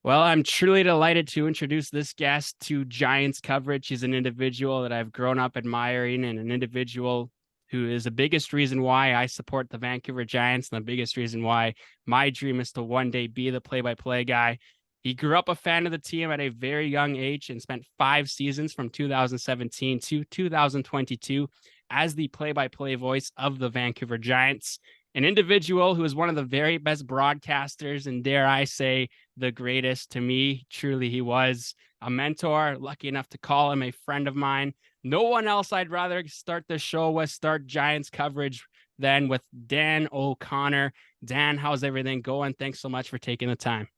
Well, I'm truly delighted to introduce this guest to Giants coverage. He's an individual that I've grown up admiring and an individual who is the biggest reason why I support the Vancouver Giants and the biggest reason why my dream is to one day be the play-by-play guy. He grew up a fan of the team at a very young age and spent 5 seasons from 2017 to 2022 as the play-by-play voice of the Vancouver Giants. An individual who is one of the very best broadcasters, and dare I say, the greatest to me. Truly, he was a mentor. Lucky enough to call him a friend of mine. No one else I'd rather start the show with, start Giants coverage than with Dan O'Connor. Dan, how's everything going? Thanks so much for taking the time.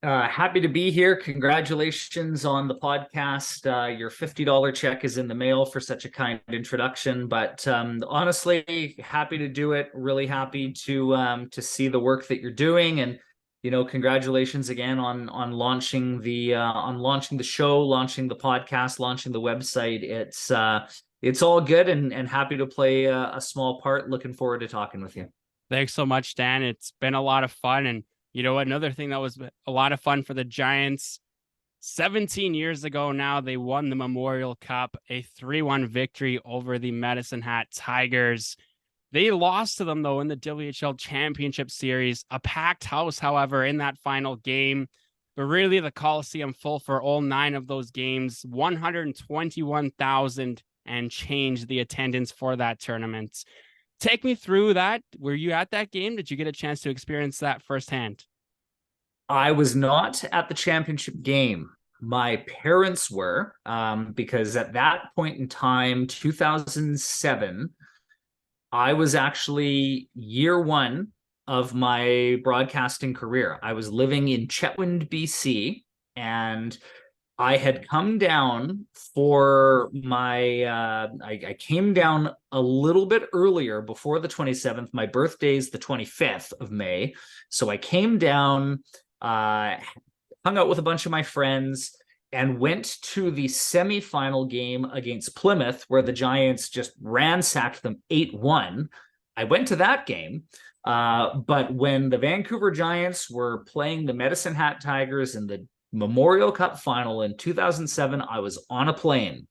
Happy to be here. Congratulations on the podcast. Your $50 check is in the mail for such a kind introduction. But honestly, happy to do it. Really happy to see the work that you're doing, and congratulations again on launching the show, launching the podcast, launching the website. It's all good, and happy to play a small part. Looking forward to talking with you. Thanks so much, Dan. It's been a lot of fun. And you know, another thing that was a lot of fun for the Giants, 17 years ago now, they won the Memorial Cup, a 3-1 victory over the Medicine Hat Tigers. They lost to them, though, in the WHL Championship Series. A packed house, however, in that final game. But really, the Coliseum full for all 9 of those games, 121,000 and change the attendance for that tournament. Take me through that. Were you at that game? Did you get a chance to experience that firsthand? I was not at the championship game. My parents were, because at that point in time, 2007, I was actually year one of my broadcasting career. I was living in Chetwynd, BC, and I had come down for I came down a little bit earlier before the 27th. My birthday is the 25th of May. So I came down, hung out with a bunch of my friends, and went to the semifinal game against Plymouth, where the Giants just ransacked them 8-1. I went to that game. But when the Vancouver Giants were playing the Medicine Hat Tigers in the Memorial Cup final in 2007, I was on a plane.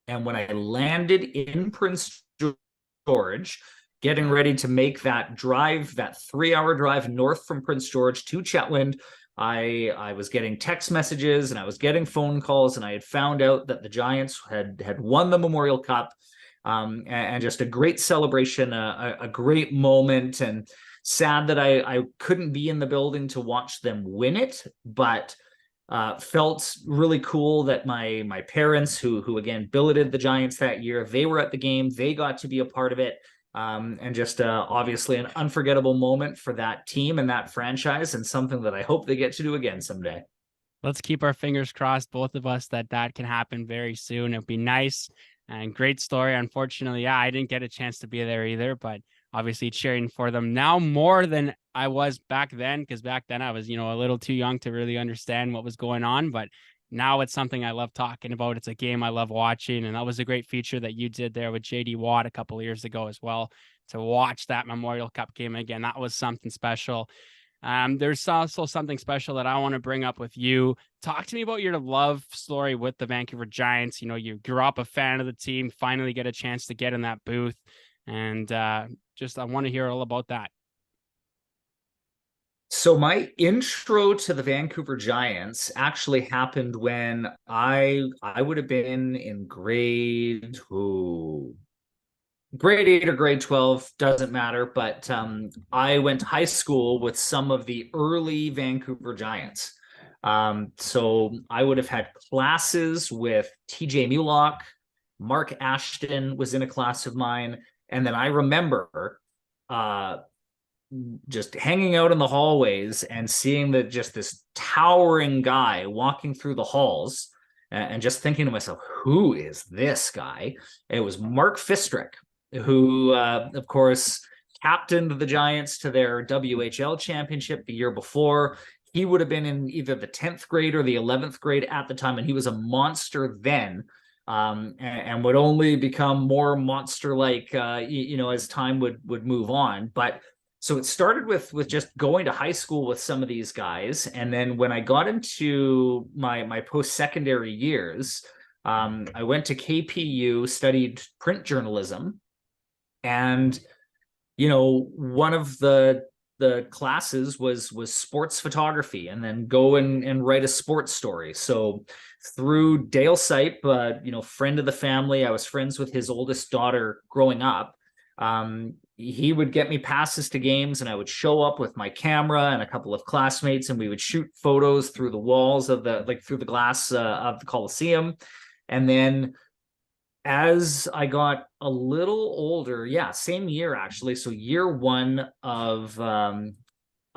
And when I landed in Prince George, getting ready to make that drive, that 3-hour drive north from Prince George to Chetwynd, I was getting text messages and I was getting phone calls, and I had found out that the Giants had won the Memorial Cup, and just a great celebration, a great moment, and sad that I couldn't be in the building to watch them win it, but felt really cool that my parents, who again billeted the Giants that year, they were at the game, they got to be a part of it, and just obviously an unforgettable moment for that team and that franchise, and something that I hope they get to do again someday. Let's keep our fingers crossed, both of us, that can happen very soon. It'd be nice and great story. Unfortunately, yeah, I didn't get a chance to be there either, but obviously cheering for them now more than I was back then, because back then I was, a little too young to really understand what was going on. But now it's something I love talking about. It's a game I love watching. And that was a great feature that you did there with JD Watt a couple of years ago as well, to watch that Memorial Cup game again. That was something special. There's also something special that I want to bring up with you. Talk to me about your love story with the Vancouver Giants. You grew up a fan of the team, finally get a chance to get in that booth. And I want to hear all about that. So my intro to the Vancouver Giants actually happened when I would have been in grade 8 or grade 12, doesn't matter. But I went to high school with some of the early Vancouver Giants. So I would have had classes with TJ Mulock, Mark Ashton was in a class of mine. And then I remember just hanging out in the hallways and seeing that just this towering guy walking through the halls, and just thinking to myself, who is this guy? It was Mark Fistrick, who, of course, captained the Giants to their WHL championship the year before. He would have been in either the 10th grade or the 11th grade at the time, and he was a monster then. And would only become more monster-like, as time would move on. But So it started with just going to high school with some of these guys, and then when I got into my post-secondary years, I went to KPU, studied print journalism, and one of the classes was sports photography, and then go and write a sports story. So through Dale Sipe, friend of the family, I was friends with his oldest daughter growing up. He would get me passes to games, and I would show up with my camera and a couple of classmates, and we would shoot photos through the walls of through the glass of the Coliseum. And then as I got a little older, same year actually. So year one of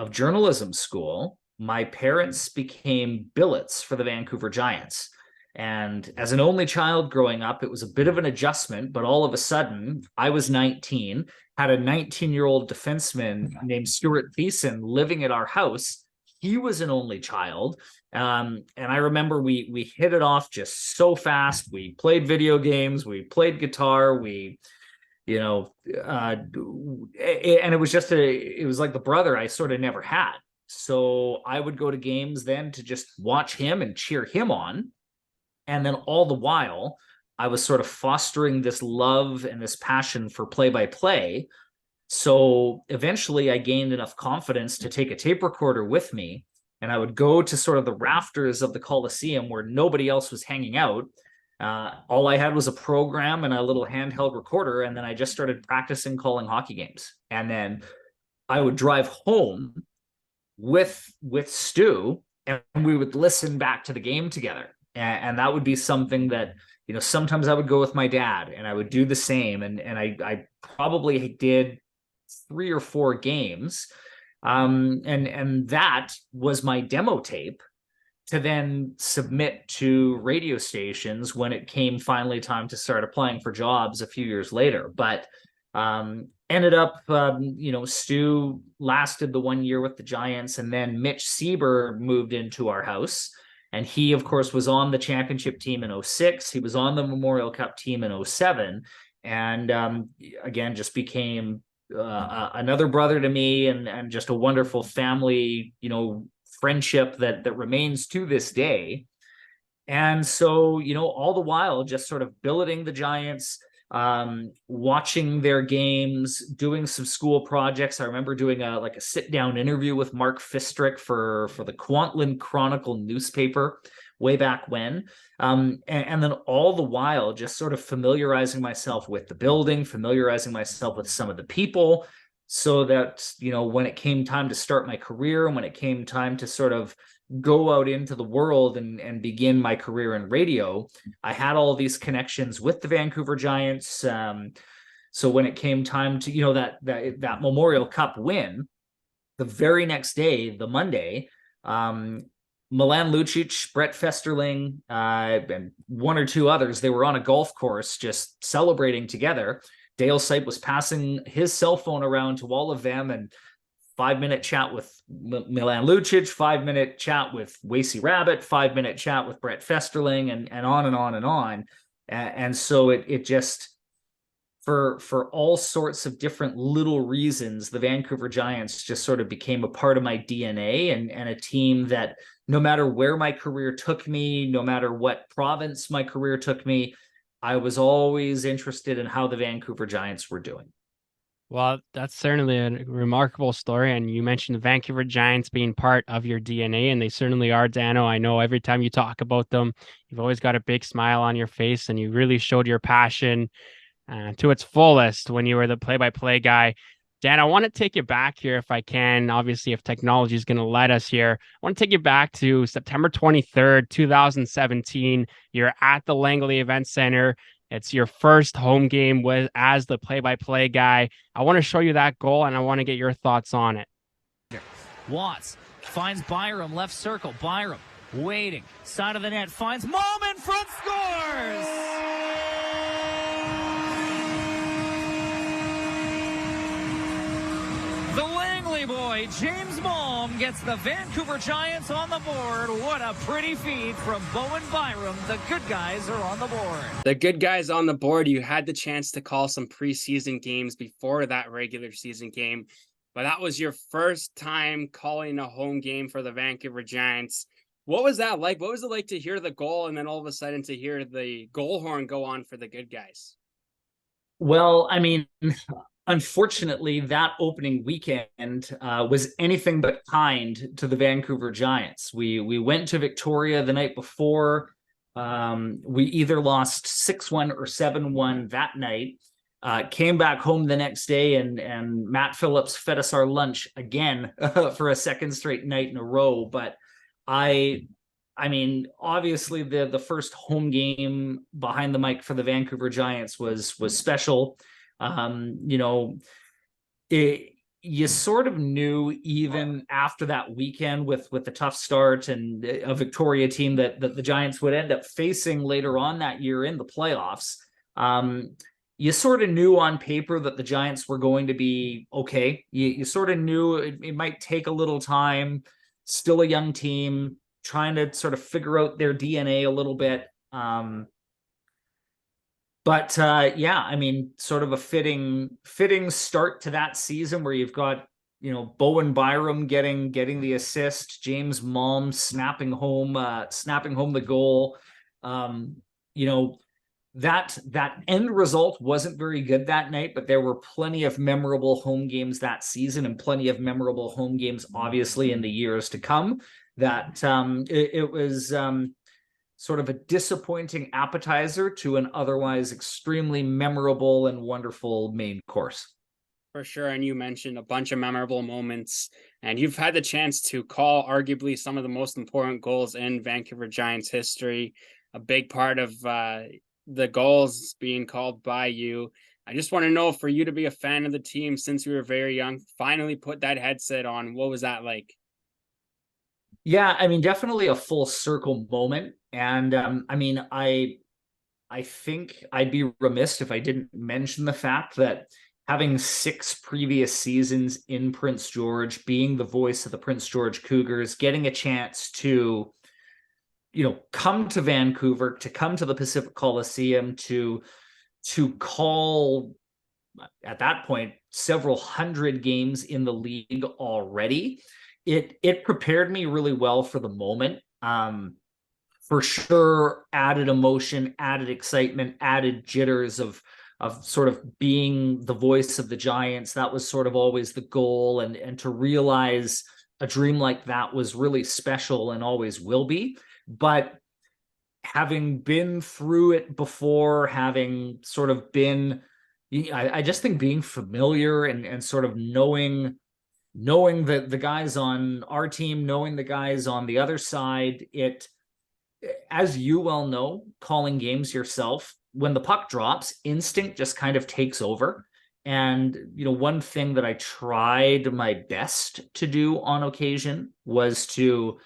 journalism school, my parents became billets for the Vancouver Giants. And as an only child growing up, it was a bit of an adjustment, but all of a sudden, I was 19, had a 19-year-old defenseman named Stuart Thiessen living at our house. He was an only child. And I remember we hit it off just so fast. We played video games, we played guitar, and it was like the brother I sort of never had. So I would go to games then to just watch him and cheer him on. And then all the while, I was sort of fostering this love and this passion for play-by-play. So eventually I gained enough confidence to take a tape recorder with me, and I would go to sort of the rafters of the Coliseum where nobody else was hanging out. All I had was a program and a little handheld recorder, and then I just started practicing calling hockey games. And then I would drive home with Stu, and we would listen back to the game together. And that would be something that, sometimes I would go with my dad, and I would do the same. And I probably did 3 or 4 games. And that was my demo tape to then submit to radio stations when it came finally time to start applying for jobs a few years later. But ended up, Stu lasted the 1 year with the Giants, and then Mitch Sieber moved into our house. And he, of course, was on the championship team in 2006. He was on the Memorial Cup team in 2007. And again, just became another brother to me, and just a wonderful family, friendship that remains to this day. And so, all the while, just sort of billeting the Giants, watching their games, doing some school projects. I remember doing a sit-down interview with Mark Fistrick for the Kwantlen Chronicle newspaper way back when. And then all the while, just sort of familiarizing myself with the building, familiarizing myself with some of the people, so that, when it came time to start my career, and when it came time to sort of go out into the world and begin my career in radio, I had all these connections with the Vancouver Giants. So when it came time to, that Memorial Cup win, the very next day, the Monday, Milan Lucic, Brett Festerling, and 1 or 2 others, they were on a golf course just celebrating together. Dale Sipe was passing his cell phone around to all of them, and 5-minute chat with Milan Lucic, 5-minute chat with Wacy Rabbit, 5-minute chat with Brett Festerling, and on and on and on. And so it just, for all sorts of different little reasons, the Vancouver Giants just sort of became a part of my DNA, and a team that no matter where my career took me, no matter what province my career took me, I was always interested in how the Vancouver Giants were doing. Well, that's certainly a remarkable story. And you mentioned the Vancouver Giants being part of your DNA, and they certainly are, Dano. I know every time you talk about them, you've always got a big smile on your face, and you really showed your passion to its fullest when you were the play-by-play guy. Dan, I want to take you back here if I can. Obviously, if technology is going to let us here, I want to take you back to September 23rd, 2017. You're at the Langley Event Center. It's your first home game as the play-by-play guy. I want to show you that goal, and I want to get your thoughts on it. Watts finds Byram, left circle. Byram waiting, side of the net, finds Malm in front, scores! The Langley boy, James Malm, gets the Vancouver Giants on the board. What a pretty feed from Bowen Byram. The good guys are on the board. The good guys on the board. You had the chance to call some preseason games before that regular season game. but that was your first time calling a home game for the Vancouver Giants. What was that like? What was it like to hear the goal and then all of a sudden to hear the goal horn go on for the good guys? Well, I mean, unfortunately, that opening weekend was anything but kind to the Vancouver Giants. We went to Victoria the night before. We either lost 6-1 or 7-1 that night. Came back home the next day, and Matt Phillips fed us our lunch again for a second straight night in a row. But I mean, obviously the first home game behind the mic for the Vancouver Giants was special. You know, you sort of knew even after that weekend with the tough start and a Victoria team that the Giants would end up facing later on that year in the playoffs. You sort of knew on paper that the Giants were going to be okay. You sort of knew it might take a little time, still a young team, trying to sort of figure out their DNA a little bit. Yeah, I mean, sort of a fitting start to that season where you've got, you know, Bowen Byram getting the assist, James Malm snapping home the goal. You know, that end result wasn't very good that night, but there were plenty of memorable home games that season and plenty of memorable home games, obviously, in the years to come. That it was sort of a disappointing appetizer to an otherwise extremely memorable and wonderful main course. For sure. And you mentioned a bunch of memorable moments, and you've had the chance to call arguably some of the most important goals in Vancouver Giants history. A big part of the goals being called by you. I just want to know, for you to be a fan of the team since you were very young, finally put that headset on, what was that like? Yeah, I mean, definitely a full circle moment. And I mean, I think I'd be remiss if I didn't mention the fact that having 6 previous seasons in Prince George, being the voice of the Prince George Cougars, getting a chance to, you know, come to Vancouver, to come to the Pacific Coliseum, to call, at that point, several hundred games in the league already. It prepared me really well for the moment. For sure, added emotion, added excitement, added jitters of sort of being the voice of the Giants. That was sort of always the goal, and to realize a dream like that was really special and always will be. But having been through it before, having sort of been, I just think being familiar and sort of knowing the guys on our team, knowing the guys on the other side, it, as you well know, calling games yourself, when the puck drops, instinct just kind of takes over. And, you know, one thing that I tried my best to do on occasion was to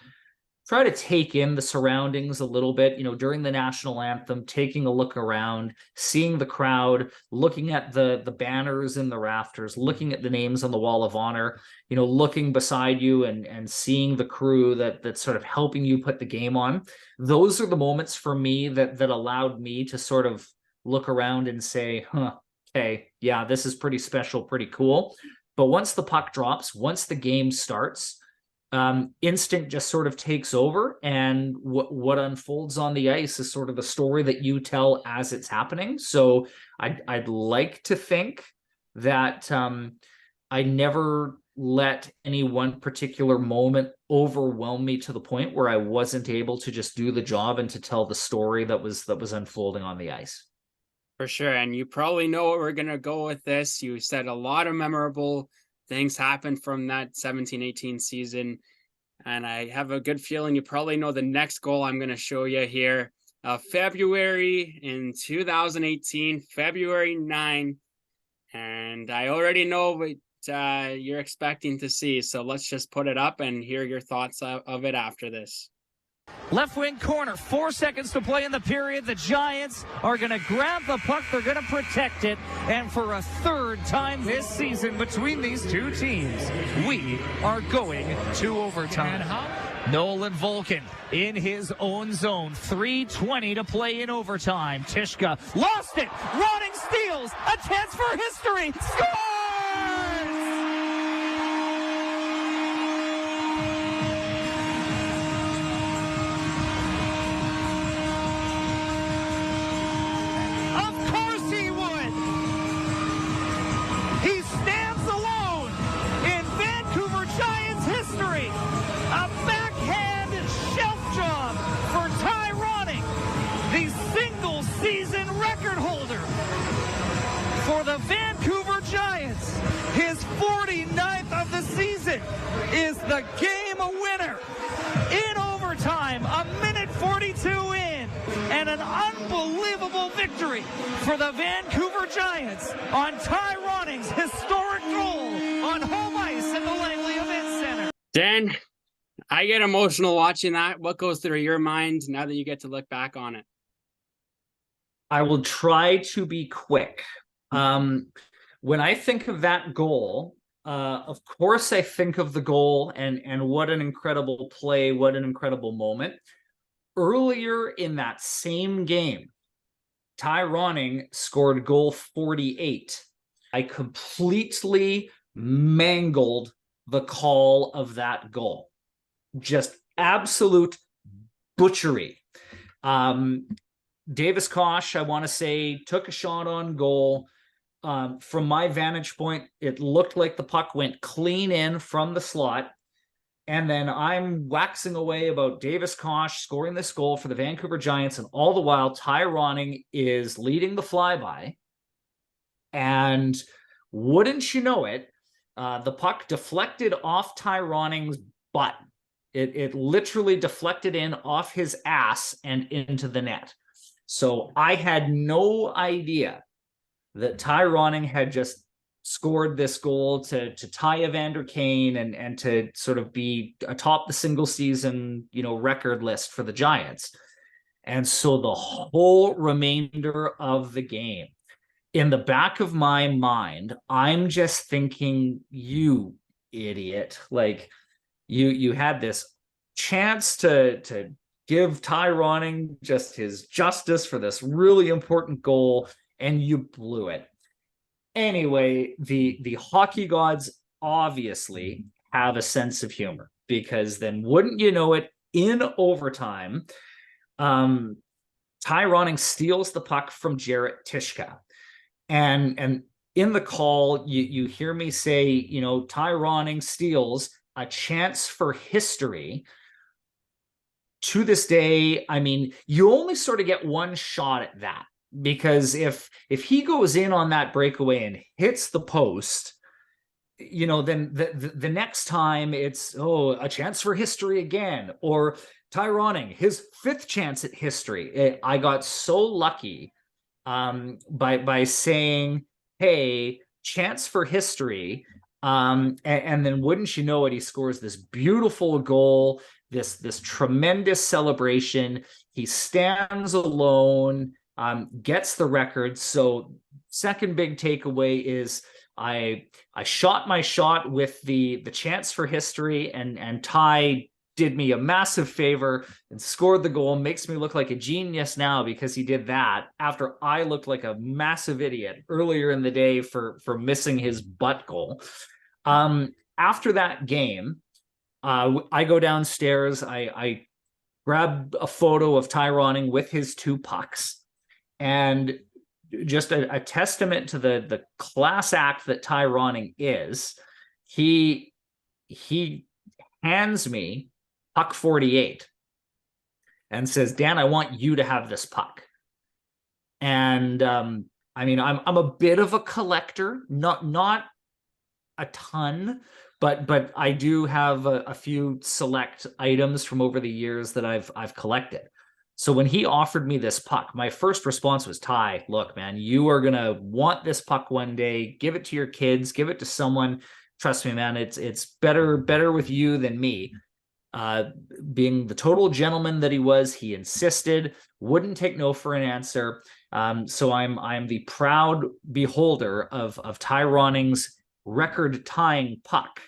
try to take in the surroundings a little bit, you know, during the national anthem, taking a look around, seeing the crowd, looking at the banners in the rafters, looking at the names on the wall of honor, you know, looking beside you and seeing the crew that's sort of helping you put the game on. Those are the moments for me that allowed me to sort of look around and say, okay, yeah, this is pretty special, pretty cool. But once the puck drops, once the game starts, instinct just sort of takes over, and what unfolds on the ice is sort of the story that you tell as it's happening. So I'd like to think that I never let any one particular moment overwhelm me to the point where I wasn't able to just do the job and to tell the story that was unfolding on the ice. For sure. And you probably know where we're going to go with this. You said a lot of memorable things happened from that 17-18 season. And I have a good feeling you probably know the next goal I'm going to show you here. February in 2018, February 9. And I already know what you're expecting to see. So let's just put it up and hear your thoughts of it after this. Left wing corner, 4 seconds to play in the period. The Giants are going to grab the puck. They're going to protect it. And for a third time this season between these two teams, we are going to overtime. Nolan Volkin in his own zone. 3:20 to play in overtime. Tishka lost it. Ronning steals. A chance for history. Scores! the game winner in overtime, a minute 42 in, and an unbelievable victory for the Vancouver Giants on Ty Ronning's historic goal on home ice at the Langley Event Center. Dan, I get emotional watching that. What goes through your mind now that you get to look back on it? I will try to be quick. When I think of that goal, of course I think of the goal and what an incredible play, what an incredible moment. Earlier in that same game, Ty Ronning scored goal 48. I completely mangled the call of that goal. Just absolute butchery. Davis Kosh, I want to say, took a shot on goal. From my vantage point, it looked like the puck went clean in from the slot. And then I'm waxing away about Davis Kosh scoring this goal for the Vancouver Giants. And all the while, Ty Ronning is leading the flyby. And wouldn't you know it, the puck deflected off Ty Ronning's butt. It literally deflected in off his ass and into the net. So I had no idea that Ty Ronning had just scored this goal to tie Evander Kane and to sort of be atop the single season, record list for the Giants. And so the whole remainder of the game, in the back of my mind, I'm just thinking, you idiot. Like, you had this chance to give Ty Ronning just his justice for this really important goal, and you blew it. Anyway, the hockey gods obviously have a sense of humor, because then wouldn't you know it, in overtime, Ty Ronning steals the puck from Jarrett Tishka. And in the call, you hear me say, Ty Ronning steals, a chance for history. To this day, I mean, you only sort of get one shot at that, because if he goes in on that breakaway and hits the post, then the next time it's, a chance for history again, or Ty Ronning, his 5th chance at history. I got so lucky by saying, hey, chance for history. And then wouldn't you know it, he scores this beautiful goal, this tremendous celebration. He stands alone, gets the record. So second big takeaway is I shot my shot with the chance for history, and Ty did me a massive favor and scored the goal. Makes me look like a genius now because he did that after I looked like a massive idiot earlier in the day for missing his butt goal. After that game, I go downstairs. I grab a photo of Ty Ronning with his 2 pucks, and just a testament to the class act that Ty Ronning is. He hands me puck 48 and says, Dan, I want you to have this puck. And I mean, I'm a bit of a collector, not a ton, but I do have a few select items from over the years that I've collected. So when he offered me this puck, my first response was, Ty, look, man, you are gonna want this puck one day. Give it to your kids, give it to someone. Trust me, man, it's better with you than me. Being the total gentleman that he was, he insisted, wouldn't take no for an answer. So I'm the proud beholder of Ty Ronning's record-tying puck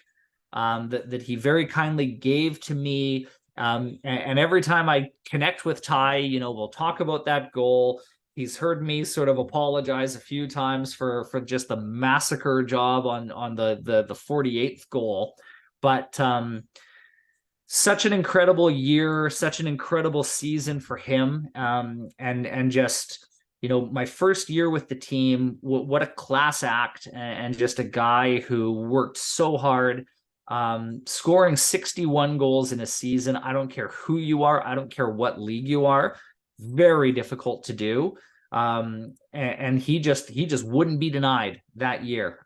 that he very kindly gave to me. And every time I connect with Ty, we'll talk about that goal. He's heard me sort of apologize a few times for just the massacre job on the 48th goal. But such an incredible year, such an incredible season for him. And just, my first year with the team, what a class act, and just a guy who worked so hard, scoring 61 goals in a season. I don't care who you are. I don't care what league you are. Very difficult to do. And he just wouldn't be denied that year.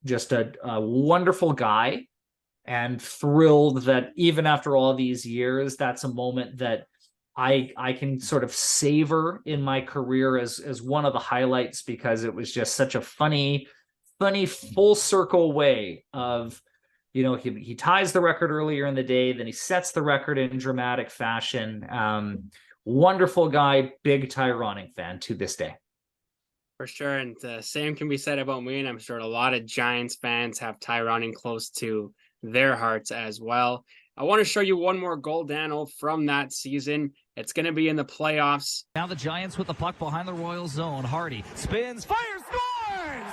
Just a wonderful guy. and thrilled that even after all these years, that's a moment that I can sort of savor in my career as one of the highlights, because it was just such a funny full circle way of, he ties the record earlier in the day, then he sets the record in dramatic fashion. Wonderful guy, big Tyroning fan to this day. For sure. And the same can be said about me. And I'm sure a lot of Giants fans have Tyroning close to their hearts as well. I want to show you one more goal, Daniel, from that season. It's going to be in the playoffs. Now the Giants with the puck behind the Royal zone. Hardy spins, fires, scores!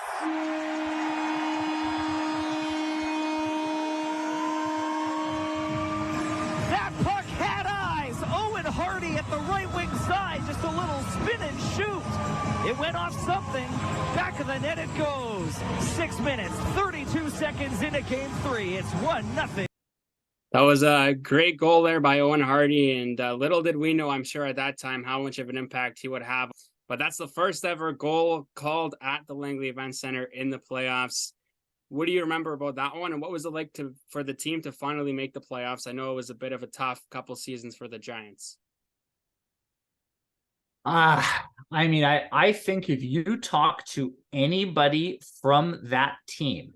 That puck had eyes. Owen Hardy at the right wing side. Just a little spin and shoot. It went off something. Back of the net it goes. 6 minutes, 32 seconds into game 3. It's 1-0. That was a great goal there by Owen Hardy, and little did we know, I'm sure at that time, how much of an impact he would have. But that's the first ever goal called at the Langley Event Center in the playoffs. What do you remember about that one, and what was it like for the team to finally make the playoffs? I know it was a bit of a tough couple seasons for the Giants. I think if you talk to anybody from that team,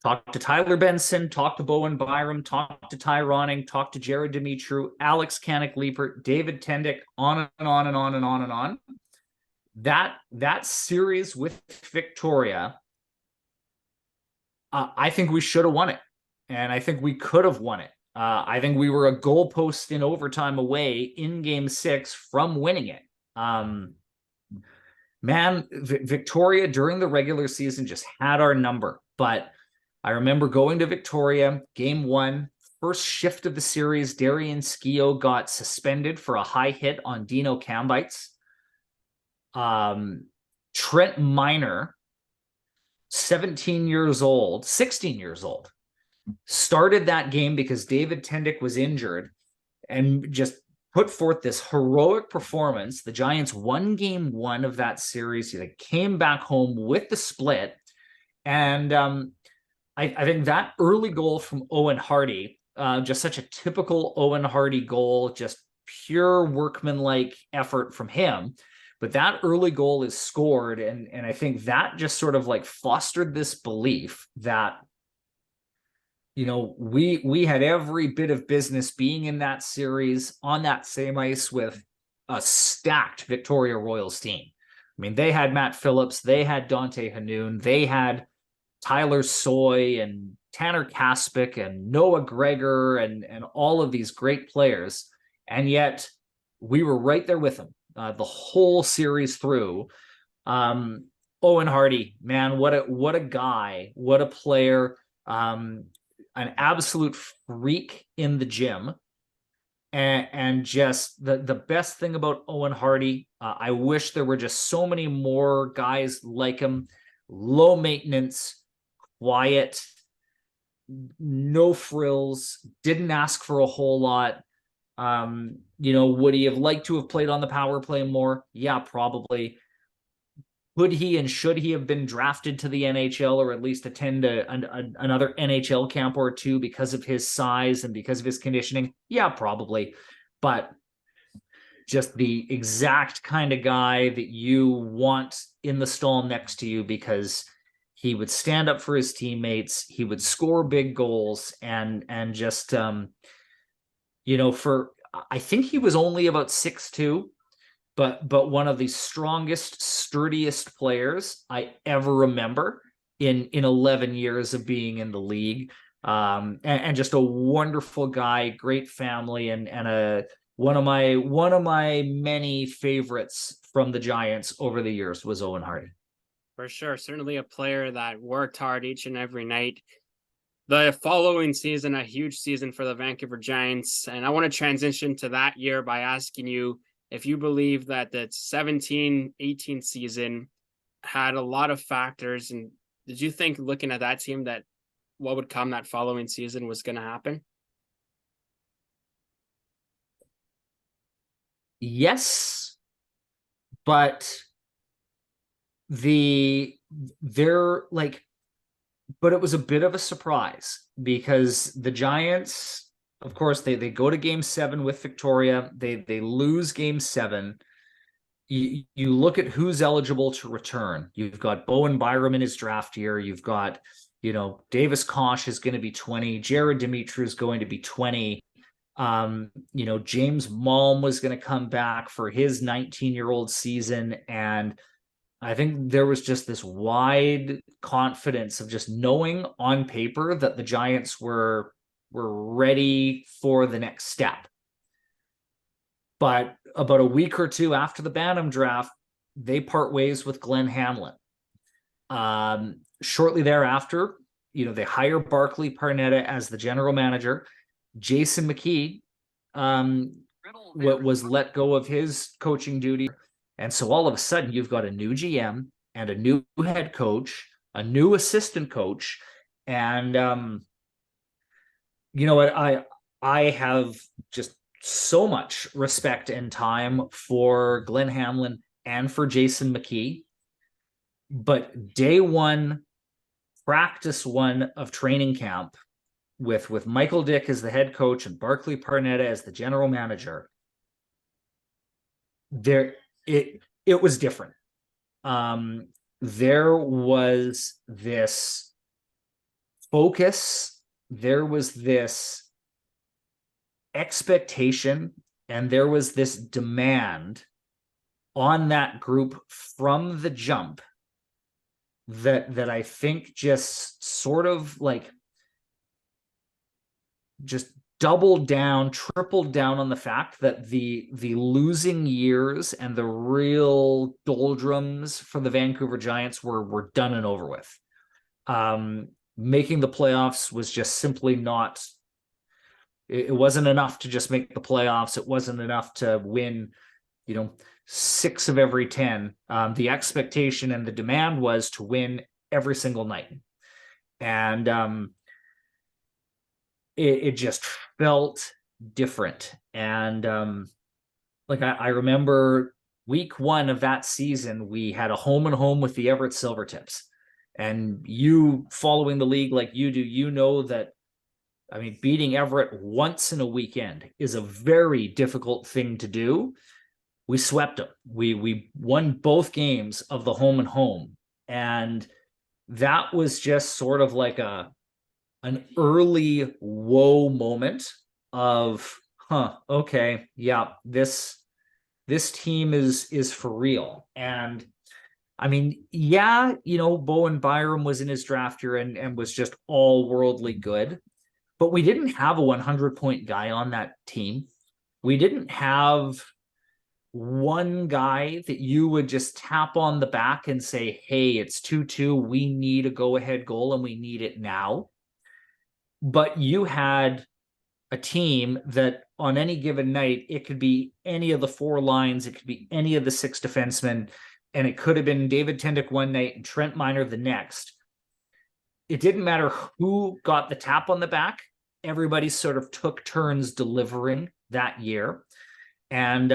talk to Tyler Benson, talk to Bowen Byram, talk to Tyroning, talk to Jared Dimitru, Alex Kanik-Liepert, David Tendick, on and on and on and on and on. That series with Victoria, I think we should have won it. And I think we could have won it. I think we were a goalpost in overtime away in game 6 from winning it. Victoria during the regular season just had our number. But I remember going to Victoria, game 1, first shift of the series, Darian Skio got suspended for a high hit on Dino Kambites. Trent Miner, 16 years old, started that game because David Tendick was injured and just put forth this heroic performance. The Giants won game 1 of that series. They came back home with the split. And I think that early goal from Owen Hardy, just such a typical Owen Hardy goal, just pure workmanlike effort from him. But that early goal is scored, and I think that just sort of like fostered this belief that, we had every bit of business being in that series on that same ice with a stacked Victoria Royals team. I mean, they had Matt Phillips, they had Dante Hanoun, they had Tyler Soy and Tanner Kaspick and Noah Gregor and all of these great players. And yet we were right there with them the whole series through. Owen Hardy, man, what a guy, what a player, an absolute freak in the gym. And just the best thing about Owen Hardy, I wish there were just so many more guys like him. Low maintenance, quiet, no frills, didn't ask for a whole lot. Would he have liked to have played on the power play more? Yeah, probably. Could he and should he have been drafted to the NHL, or at least attend another NHL camp or two because of his size and because of his conditioning? Yeah, probably. But just the exact kind of guy that you want in the stall next to you, because he would stand up for his teammates, he would score big goals, and just I think he was only about 6'2", but one of the strongest, sturdiest players I ever remember in 11 years of being in the league. And just a wonderful guy, great family, and one of my many favorites from the Giants over the years was Owen Hardy. For sure. Certainly a player that worked hard each and every night. The following season, a huge season for the Vancouver Giants. And I want to transition to that year by asking you if you believe that the 17-18 season had a lot of factors. And did you think, looking at that team, that what would come that following season was going to happen? Yes, but but it was a bit of a surprise. because the Giants, of course, they go to game 7 with Victoria. They lose game 7. You look at who's eligible to return. You've got Bowen Byram in his draft year. You've got, Davis Kosh is going to be 20. Jared Dimitri is going to be 20. James Malm was going to come back for his 19-year-old season. And I think there was just this wide confidence of just knowing on paper that the Giants were ready for the next step. But about a week or two after the Bantam draft, they part ways with Glenn Hamlin. Shortly thereafter, they hire Barclay Parnetta as the general manager. Jason McKee was let go of his coaching duty. And so all of a sudden, you've got a new GM and a new head coach, a new assistant coach. And you know what? I have just so much respect and time for Glenn Hamlin and for Jason McKee. But day 1, practice 1 of training camp with Michael Dick as the head coach and Barclay Parnetta as the general manager, it was different. There was this focus, there was this expectation, and there was this demand on that group from the jump that I think just sort of like just doubled down, tripled down on the fact that the losing years and the real doldrums for the Vancouver Giants were done and over with. Making the playoffs was just simply not. It wasn't enough to just make the playoffs. It wasn't enough to win, 6 of every 10. The expectation and the demand was to win every single night. And it just felt different. And I remember week 1 of that season, we had a home and home with the Everett Silvertips. And you, following the league like you do, that, beating Everett once in a weekend is a very difficult thing to do. We swept them. We won both games of the home and home. And that was just sort of like an early whoa moment of, okay, yeah, this team is for real. And Bowen Byram was in his draft year and was just all worldly good, but we didn't have a 100-point guy on that team. We didn't have one guy that you would just tap on the back and say, hey, it's 2-2. We need a go-ahead goal and we need it now. But you had a team that on any given night, it could be any of the 4 lines, it could be any of the 6 defensemen, and it could have been David Tendick one night and Trent Miner the next. It didn't matter who got the tap on the back. Everybody sort of took turns delivering that year. And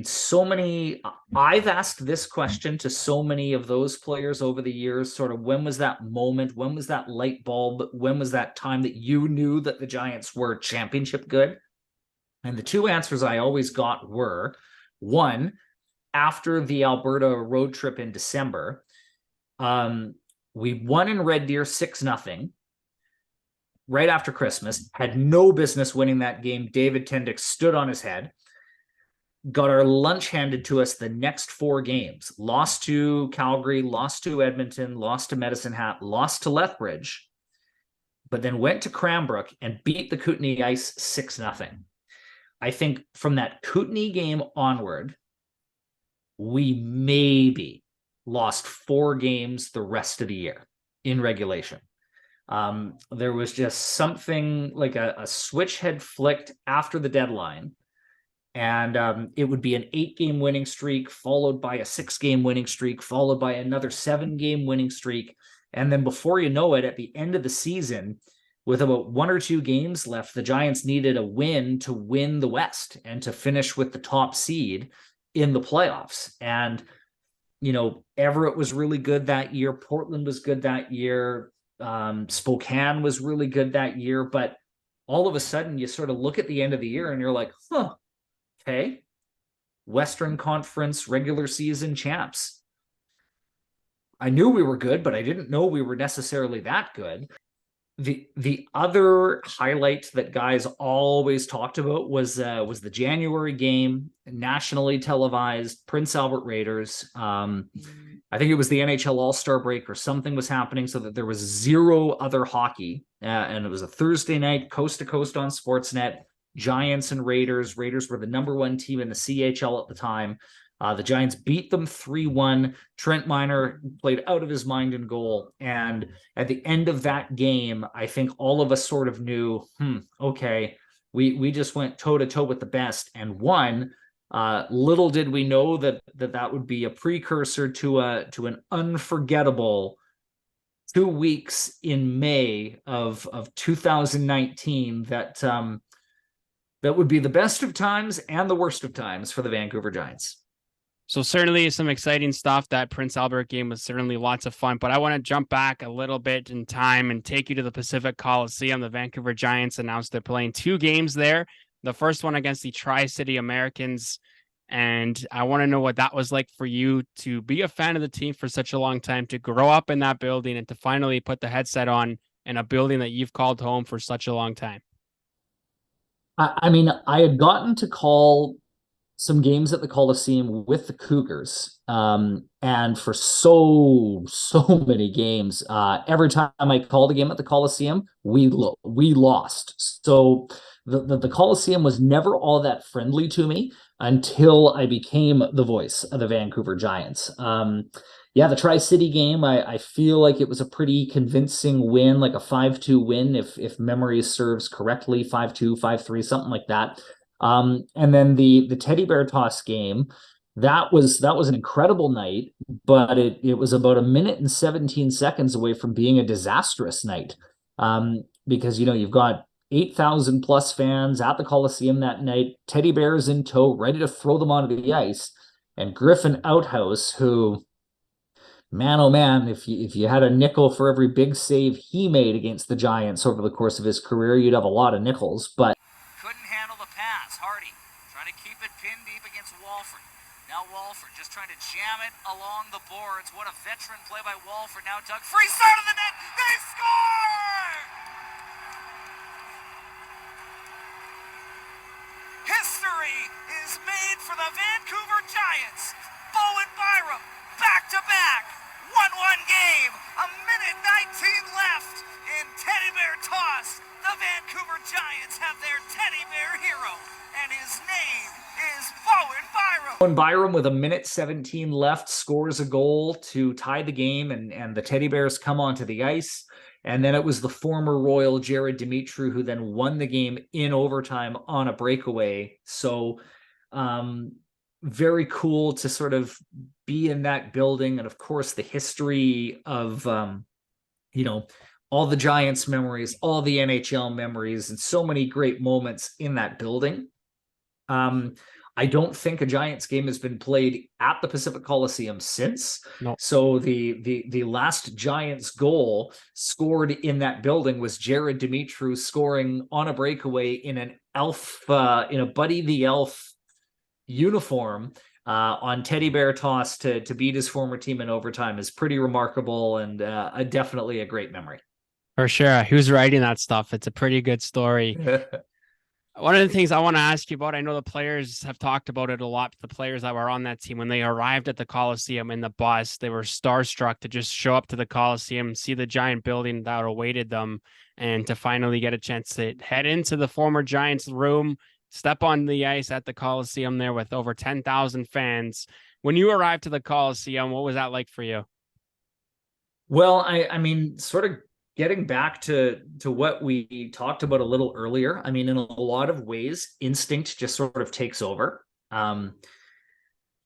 so many, I've asked this question to so many of those players over the years, sort of when was that moment? When was that light bulb? When was that time that you knew that the Giants were championship good? And the 2 answers I always got were, 1, after the Alberta road trip in December, we won in Red Deer 6-0 right after Christmas, had no business winning that game. David Tendick stood on his head, got our lunch handed to us the next 4 games, lost to Calgary, lost to Edmonton, lost to Medicine Hat, lost to Lethbridge, but then went to Cranbrook and beat the Kootenay Ice 6-0. I think from that Kootenay game onward, we maybe lost 4 games the rest of the year in regulation. There was just something like a switch had flicked after the deadline. And it would be an 8-game winning streak, followed by a 6-game winning streak, followed by another 7-game winning streak. And then before you know it, at the end of the season, with about 1 or 2 games left, the Giants needed a win to win the West and to finish with the top seed in the playoffs. And, Everett was really good that year. Portland was good that year. Spokane was really good that year, but all of a sudden you sort of look at the end of the year and you're like, okay, Western Conference regular season champs. I knew we were good, but I didn't know we were necessarily that good. The other highlight that guys always talked about was the January game, nationally televised, Prince Albert Raiders. I think it was the NHL All-Star break or something was happening, so that there was zero other hockey, and it was a Thursday night, coast to coast on Sportsnet. Giants and Raiders. Raiders were the number one team in the CHL at the time. The Giants beat them 3-1. Trent Miner played out of his mind in goal. And at the end of that game, I think all of us sort of knew, okay, we just went toe-to-toe with the best and won. Little did we know that would be a precursor to an unforgettable 2 weeks in May of 2019 that would be the best of times and the worst of times for the Vancouver Giants. So certainly some exciting stuff. That Prince Albert game was certainly lots of fun, but I want to jump back a little bit in time and take you to the Pacific Coliseum. The Vancouver Giants announced they're playing 2 games there. The first one against the Tri-City Americans. And I want to know what that was like for you to be a fan of the team for such a long time, to grow up in that building and to finally put the headset on in a building that you've called home for such a long time. I mean, I had gotten to call some games at the Coliseum with the Cougars. And for so many games, every time I called a game at the Coliseum, we lost. So the Coliseum was never all that friendly to me until I became the voice of the Vancouver Giants. The Tri-City game, I feel like it was a pretty convincing win, like a 5-2 win, if memory serves correctly, 5-2, 5-3, something like that. And then the teddy bear toss game, that was an incredible night, but it was about 1 minute and 17 seconds away from being a disastrous night. Because you've got 8,000 plus fans at the Coliseum that night, teddy bears in tow, ready to throw them onto the ice, and Griffin Outhouse, who, man, oh man, if you had a nickel for every big save he made against the Giants over the course of his career, you'd have a lot of nickels. But couldn't handle the pass. Hardy trying to keep it pinned deep against Walford. Now Walford just trying to jam it along the boards. What a veteran play by Walford. Now Doug free side of the net. They score! History is made for the Vancouver Giants. Bowen Byram back to back. 1-1 game. 1:19 left in Teddy Bear Toss. The Vancouver Giants have their Teddy Bear hero, and his name is Bowen Byram. Bowen Byram, with 1:17 left, scores a goal to tie the game, and the Teddy Bears come onto the ice. And then it was the former Royal Jared Dimitrou who then won the game in overtime on a breakaway. So very cool to sort of be in that building. And of course, the history of, all the Giants memories, all the NHL memories, and so many great moments in that building. I don't think a Giants game has been played at the Pacific Coliseum since. No. So the last Giants goal scored in that building was Jared Dimitrou scoring on a breakaway in an elf, in a Buddy the Elf uniform on Teddy Bear Toss to beat his former team in overtime is pretty remarkable, and definitely a great memory. For sure. Who's writing that stuff? It's a pretty good story. One of the things I want to ask you about, I know the players have talked about it a lot, the players that were on that team, when they arrived at the Coliseum in the bus, they were starstruck to just show up to the Coliseum, see the giant building that awaited them, and to finally get a chance to head into the former Giants room, step on the ice at the Coliseum there with over 10,000 fans. When you arrived to the Coliseum, what was that like for you? Well, I mean, sort of getting back to what we talked about a little earlier, I mean, in a lot of ways, instinct just sort of takes over.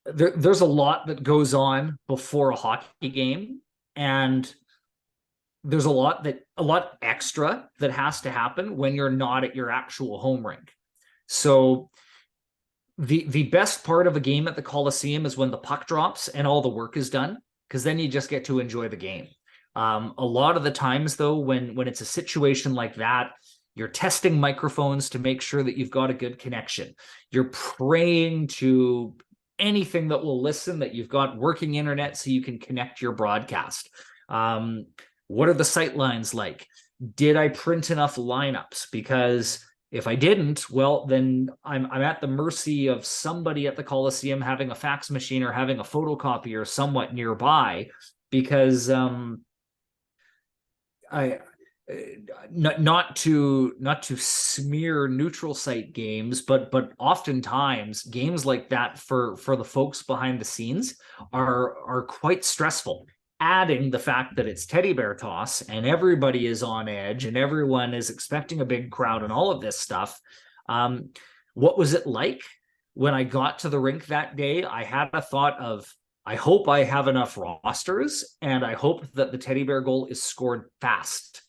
There's a lot that goes on before a hockey game, and there's a lot extra that has to happen when you're not at your actual home rink. So the best part of a game at the Coliseum is when the puck drops and all the work is done, because then you just get to enjoy the game. A lot of the times, though, when it's a situation like that, you're testing microphones to make sure that you've got a good connection. You're praying to anything that will listen that you've got working internet so you can connect your broadcast. What are the sight lines like? Did I print enough lineups? Because if I didn't, well, then I'm at the mercy of somebody at the Coliseum having a fax machine or having a photocopier somewhat nearby, because I not to smear neutral site games, but oftentimes games like that for the folks behind the scenes are quite stressful. Adding the fact that it's teddy bear toss and everybody is on edge and everyone is expecting a big crowd and all of this stuff. What was it like when I got to the rink that day? I had a thought of, I hope I have enough rosters, and I hope that the teddy bear goal is scored fast.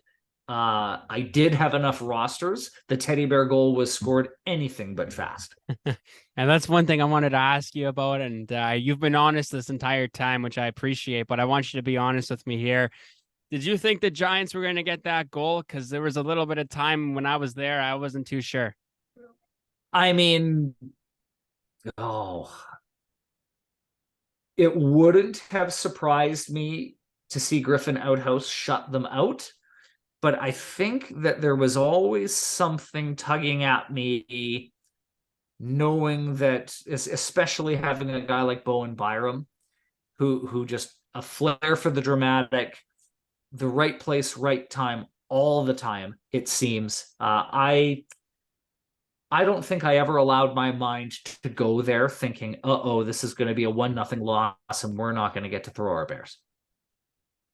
I did have enough rosters. The teddy bear goal was scored anything but fast. And that's one thing I wanted to ask you about. And you've been honest this entire time, which I appreciate, but I want you to be honest with me here. Did you think the Giants were going to get that goal? Because there was a little bit of time when I was there, I wasn't too sure. I mean, it wouldn't have surprised me to see Griffin Outhouse shut them out. But I think that there was always something tugging at me, knowing that, especially having a guy like Bowen Byram, who just a flair for the dramatic, the right place, right time, all the time, it seems. I don't think I ever allowed my mind to go there thinking, this is going to be a 1-0 loss and we're not going to get to throw our bears.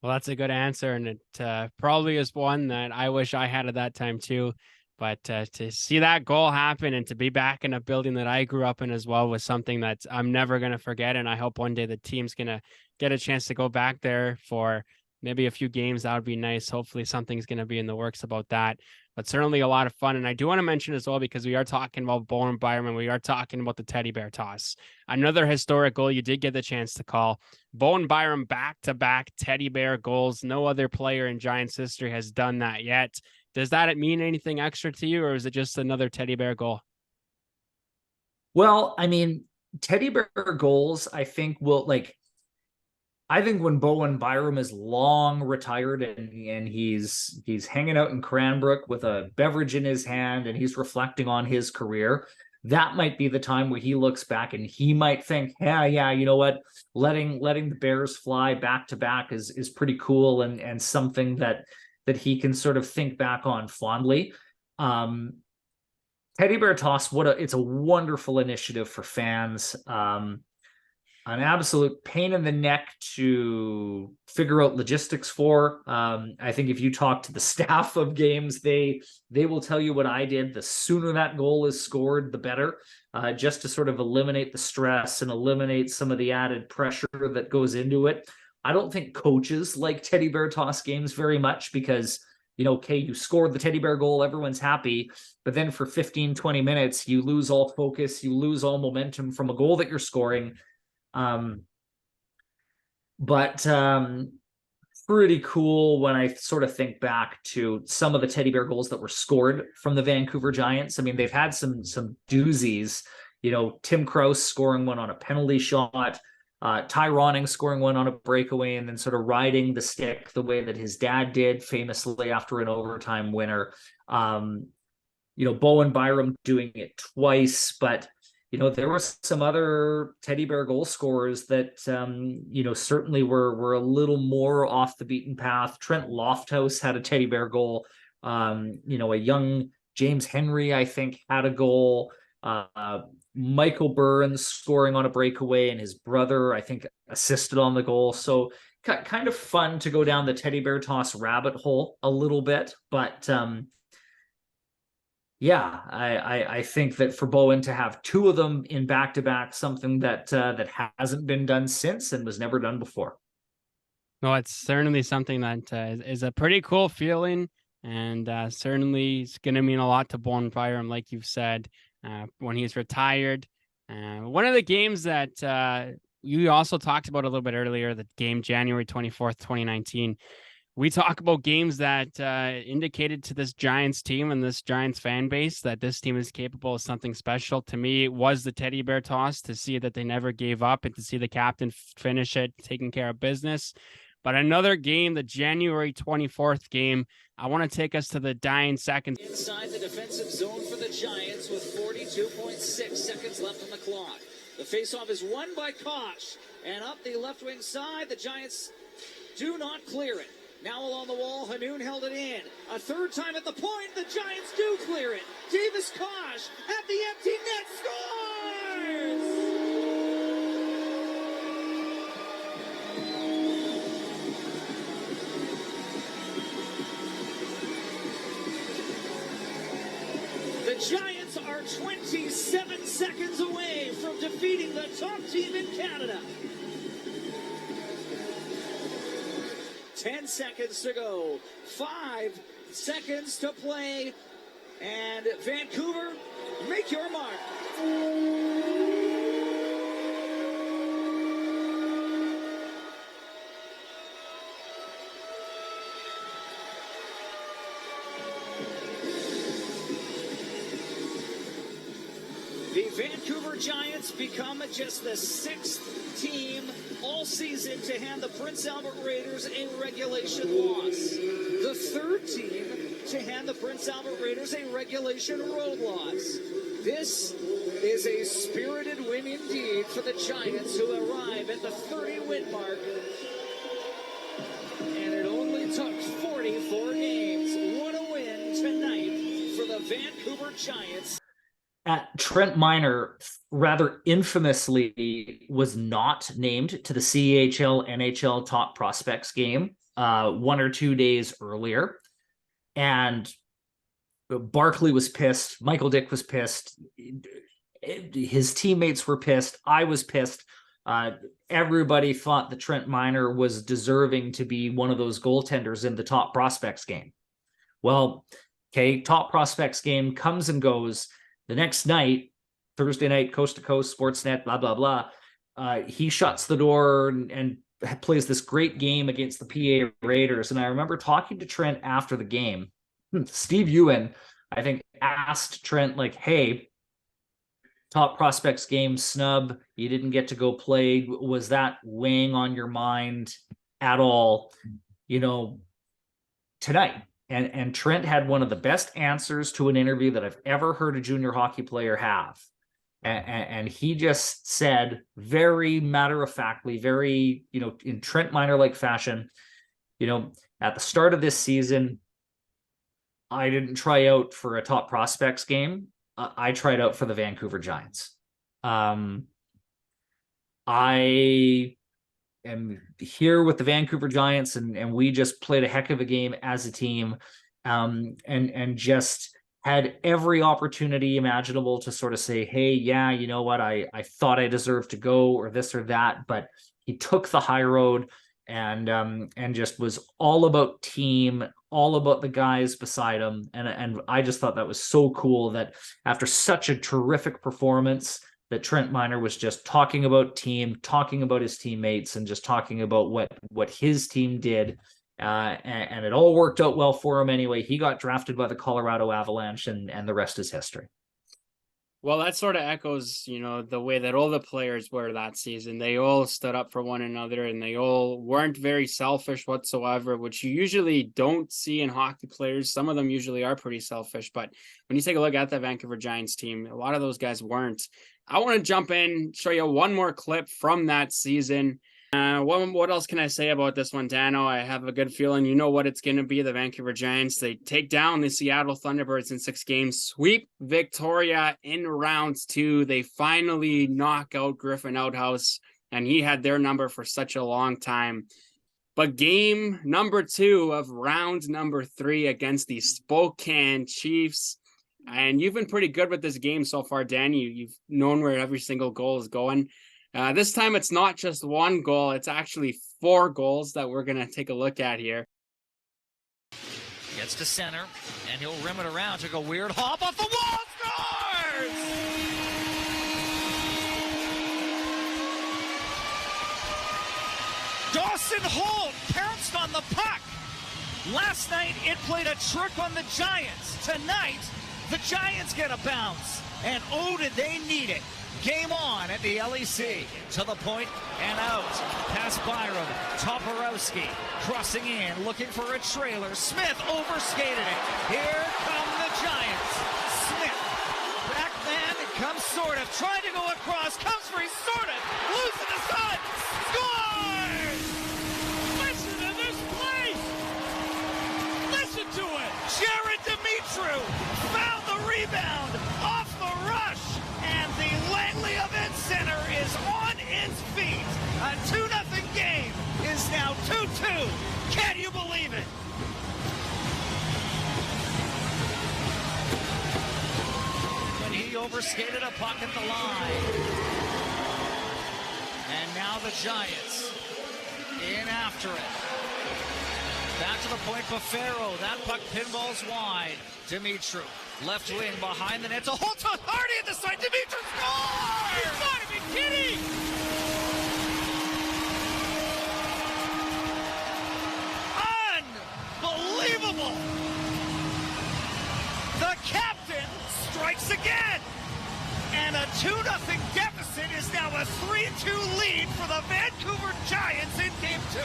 Well, that's a good answer, and it probably is one that I wish I had at that time too. But to see that goal happen and to be back in a building that I grew up in as well was something that I'm never going to forget. And I hope one day the team's going to get a chance to go back there for maybe a few games. That would be nice. Hopefully something's going to be in the works about that. But certainly a lot of fun. And I do want to mention as well, because we are talking about Bowen Byram, we are talking about the teddy bear toss. Another historic goal you did get the chance to call. Bowen Byram back-to-back teddy bear goals. No other player in Giants history has done that yet. Does that mean anything extra to you, or is it just another teddy bear goal? Well, I mean, teddy bear goals, I think when Bowen Byram is long retired and he's hanging out in Cranbrook with a beverage in his hand and he's reflecting on his career, that might be the time where he looks back and he might think, yeah, you know what, letting the Bears fly back to back is pretty cool and something that he can sort of think back on fondly. Teddy bear toss, it's a wonderful initiative for fans. An absolute pain in the neck to figure out logistics for. I think if you talk to the staff of games, they will tell you what I did. The sooner that goal is scored, the better, just to sort of eliminate the stress and eliminate some of the added pressure that goes into it. I don't think coaches like teddy bear toss games very much because, you scored the teddy bear goal, everyone's happy, but then for 15, 20 minutes, you lose all focus, you lose all momentum from a goal that you're scoring. Pretty cool when I sort of think back to some of the teddy bear goals that were scored from the Vancouver Giants. I mean, they've had some doozies, Tim Krause scoring one on a penalty shot, Ty Ronning scoring one on a breakaway, and then sort of riding the stick the way that his dad did famously after an overtime winner. Bowen Byram doing it twice, but there were some other teddy bear goal scorers that, certainly were a little more off the beaten path. Trent Lofthouse had a teddy bear goal. A young James Henry, I think, had a goal. Michael Burns scoring on a breakaway, and his brother, I think, assisted on the goal. So kind of fun to go down the teddy bear toss rabbit hole a little bit, but yeah, I think that for Bowen to have two of them in back-to-back, something that hasn't been done since and was never done before. No, it's certainly something that is a pretty cool feeling, and certainly it's going to mean a lot to Bowen Byram, like you've said, when he's retired. One of the games that you also talked about a little bit earlier, the game January 24th, 2019, we talk about games that indicated to this Giants team and this Giants fan base that this team is capable of something special. To me, it was the teddy bear toss, to see that they never gave up and to see the captain finish it, taking care of business. But another game, the January 24th game, I want to take us to the dying seconds. Inside the defensive zone for the Giants with 42.6 seconds left on the clock. The faceoff is won by Kosh. And up the left wing side, the Giants do not clear it. Now along the wall, Hanoun held it in. A third time at the point, the Giants do clear it. Davis Kosh at the empty net scores! The Giants are 27 seconds away from defeating the top team in Canada. 10 seconds to go. 5 seconds to play. And Vancouver, make your mark. The Vancouver Giants become just the 6th team all season to hand the Prince Albert Raiders a regulation loss. The 3rd team to hand the Prince Albert Raiders a regulation road loss. This is a spirited win indeed for the Giants, who arrive at the 30-win mark. And it only took 44 games. What a win tonight for the Vancouver Giants. Trent Miner rather infamously was not named to the CHL NHL Top Prospects game 1 or 2 days earlier. And Barkley was pissed. Michael Dick was pissed. His teammates were pissed. I was pissed. Everybody thought that Trent Miner was deserving to be one of those goaltenders in the Top Prospects game. Well, okay, Top Prospects game comes and goes. The next night, Thursday night, coast to coast, Sportsnet, blah, blah, blah. He shuts the door and plays this great game against the PA Raiders. And I remember talking to Trent after the game. Steve Ewan, I think, asked Trent, like, hey, Top Prospects game snub, you didn't get to go play. Was that weighing on your mind at all, tonight? And Trent had one of the best answers to an interview that I've ever heard a junior hockey player have. And he just said, very matter-of-factly, very, in Trent Miner-like fashion, at the start of this season, I didn't try out for a Top Prospects game. I tried out for the Vancouver Giants. I am here with the Vancouver Giants, and we just played a heck of a game as a team, and just had every opportunity imaginable to sort of say, hey, yeah, you know what, I thought I deserved to go, or this or that, but he took the high road and just was all about team, all about the guys beside him. And I just thought that was so cool that after such a terrific performance, that Trent Miner was just talking about team, talking about his teammates, and just talking about what his team did. And it all worked out well for him anyway. He got drafted by the Colorado Avalanche, and the rest is history. Well, that sort of echoes, the way that all the players were that season. They all stood up for one another, and they all weren't very selfish whatsoever, which you usually don't see in hockey players. Some of them usually are pretty selfish, but when you take a look at the Vancouver Giants team, a lot of those guys weren't. I want to jump in, show you one more clip from that season. What else can I say about this one, Dano? I have a good feeling you know what it's going to be. The Vancouver Giants, they take down the Seattle Thunderbirds in 6 games, sweep Victoria in round 2. They finally knock out Griffin Outhouse, and he had their number for such a long time. But game number 2 of round number 3 against the Spokane Chiefs, and you've been pretty good with this game so far, Dan. You've known where every single goal is going. This time it's not just 1 goal, it's actually 4 goals that we're going to take a look at here. Gets to center, and he'll rim it around, took a weird hop off the wall, scores! Dawson Holt pounced on the puck, Last night, it played a trick on the Giants. Tonight, the Giants get a bounce. And oh, did they need it. Game on at the LEC. To the point and out. Pass Byram. Toporowski crossing in, looking for a trailer. Smith overskated it. Here come the Giants. Smith. Back man, it comes sort of. Trying to go across. Comes free, sort of. Losing the sun. Scores! Listen to this place! Listen to it! Jared Dimitru found the rebound off the rush. And the Langley Event Center is on its feet. A 2-0 game is now 2-2. Can you believe it? But he overskated a puck at the line. And now the Giants in after it. Back to the point, Buffero. That puck pinballs wide. Dimitru, left wing behind the net. To Holton Hardy at the side. Dimitru scores! You've got to be kidding! Unbelievable! The captain strikes again. And a 2-0 deficit is now a 3-2 lead for the Vancouver Giants in Game 2.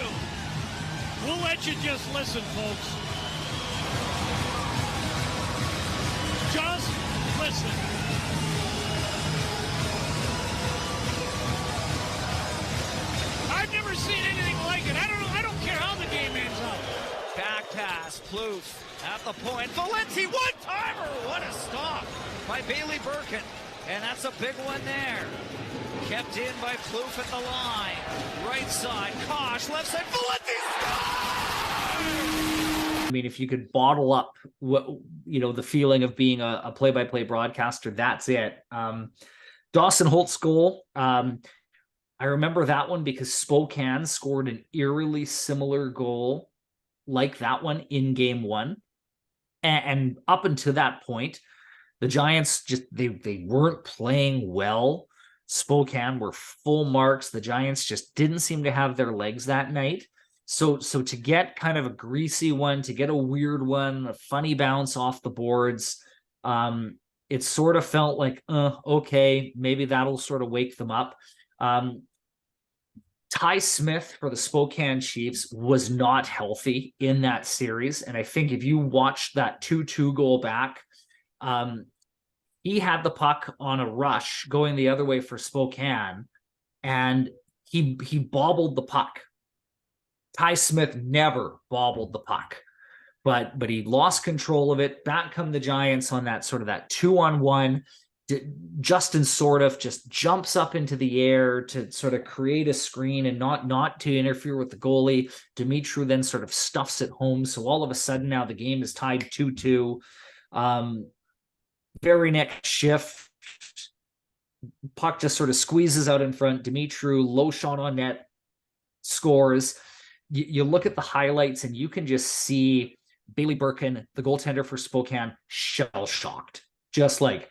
We'll let you just listen, folks. Just listen. I've never seen anything like it. I don't care how the game ends up. Back pass, Plouffe at the point. Valenti, one-timer! What a stop by Bailey Birkin. And that's a big one there. Kept in by Plouffe at the line. Right side, Kosh, left side, Valenti scores! I mean, if you could bottle up what, the feeling of being a play-by-play broadcaster, that's it. Dawson Holt's goal. I remember that one because Spokane scored an eerily similar goal like that one in Game 1. And up until that point, the Giants just, they weren't playing well. Spokane were full marks. The Giants just didn't seem to have their legs that night. So to get kind of a greasy one, to get a weird one, a funny bounce off the boards, it sort of felt like, okay, maybe that'll sort of wake them up. Ty Smith for the Spokane Chiefs was not healthy in that series. And I think if you watched that 2-2 goal back, he had the puck on a rush going the other way for Spokane, and he bobbled the puck. Ty Smith never bobbled the puck, but he lost control of it. Back come the Giants on that 2-on-1. Justin sort of just jumps up into the air to sort of create a screen and not to interfere with the goalie. Dimitru then sort of stuffs it home. So all of a sudden now the game is tied 2-2. Very next shift, puck just sort of squeezes out in front. Dimitru, low shot on net, scores. You look at the highlights and you can just see Bailey Birkin, the goaltender for Spokane, shell-shocked. Just like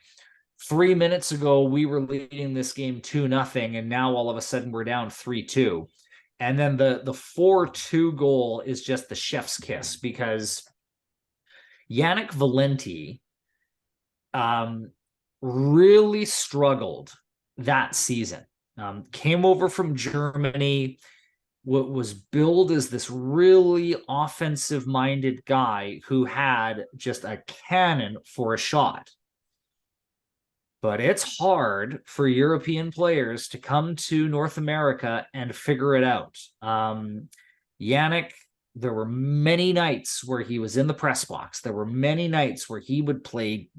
3 minutes ago, we were leading this game 2-0, and now all of a sudden we're down 3-2. And then the 4-2 goal is just the chef's kiss, because Yannick Valenti really struggled that season. Came over from Germany, was billed as this really offensive-minded guy who had just a cannon for a shot. But it's hard for European players to come to North America and figure it out. Yannick, there were many nights where he was in the press box. There were many nights where he would play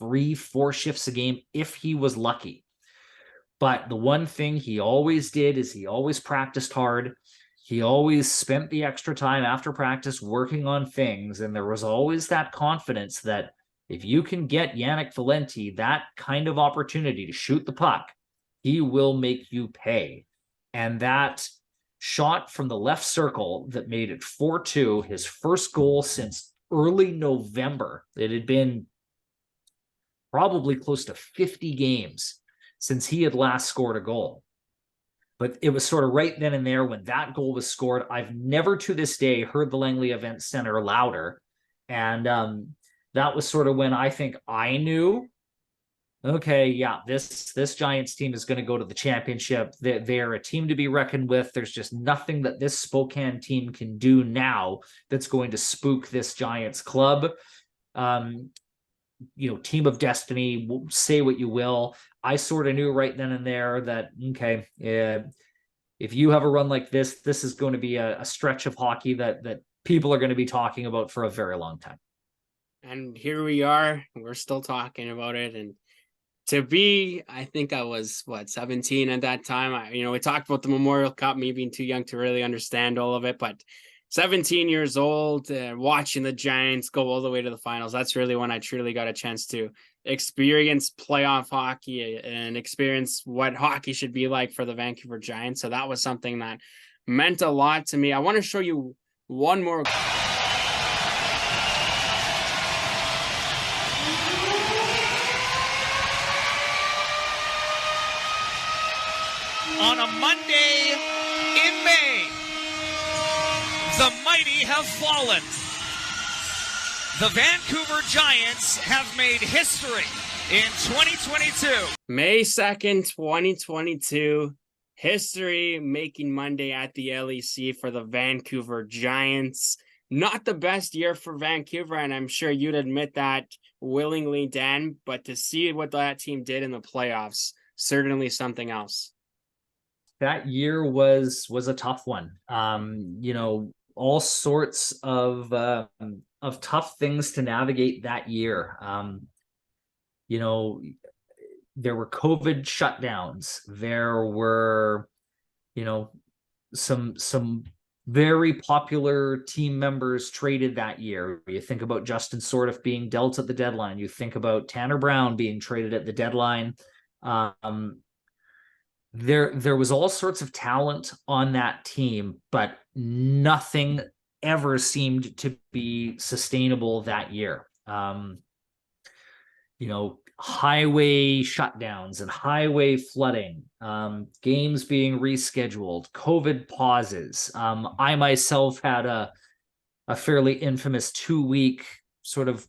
3-4 shifts a game if he was lucky. But the one thing he always did is he always practiced hard. He always spent the extra time after practice working on things. And there was always that confidence that if you can get Yannick Valenti that kind of opportunity to shoot the puck, he will make you pay. And that shot from the left circle that made it 4-2, his first goal since early November. It had been probably close to 50 games since he had last scored a goal. But it was sort of right then and there when that goal was scored. I've never to this day heard the Langley Event Center louder. And that was sort of when I think I knew, okay, yeah, this Giants team is going to go to the championship. They're a team to be reckoned with. There's just nothing that this Spokane team can do now that's going to spook this Giants club. Team of destiny, say what you will. I sort of knew right then and there that, okay, if you have a run like this is going to be a stretch of hockey that people are going to be talking about for a very long time. And here we are. We're still talking about it. And I think I was 17 at that time. We talked about the Memorial Cup, me being too young to really understand all of it, but 17 years old, watching the Giants go all the way to the finals. That's really when I truly got a chance to experience playoff hockey and experience what hockey should be like for the Vancouver Giants. So that was something that meant a lot to me. I want to show you one more. On a Monday in May, the mighty have fallen. The Vancouver Giants have made history in 2022. May 2nd, 2022. History making Monday at the LEC for the Vancouver Giants. Not the best year for Vancouver, and I'm sure you'd admit that willingly, Dan, but to see what that team did in the playoffs, certainly something else. That year was a tough one. All sorts of tough things to navigate that year. There were COVID shutdowns. There were, some very popular team members traded that year. You think about Justin Sordiff being dealt at the deadline. You think about Tanner Brown being traded at the deadline. There was all sorts of talent on that team, but nothing ever seemed to be sustainable that year. Highway shutdowns and highway flooding, games being rescheduled, COVID pauses. I myself had a fairly infamous 2-week sort of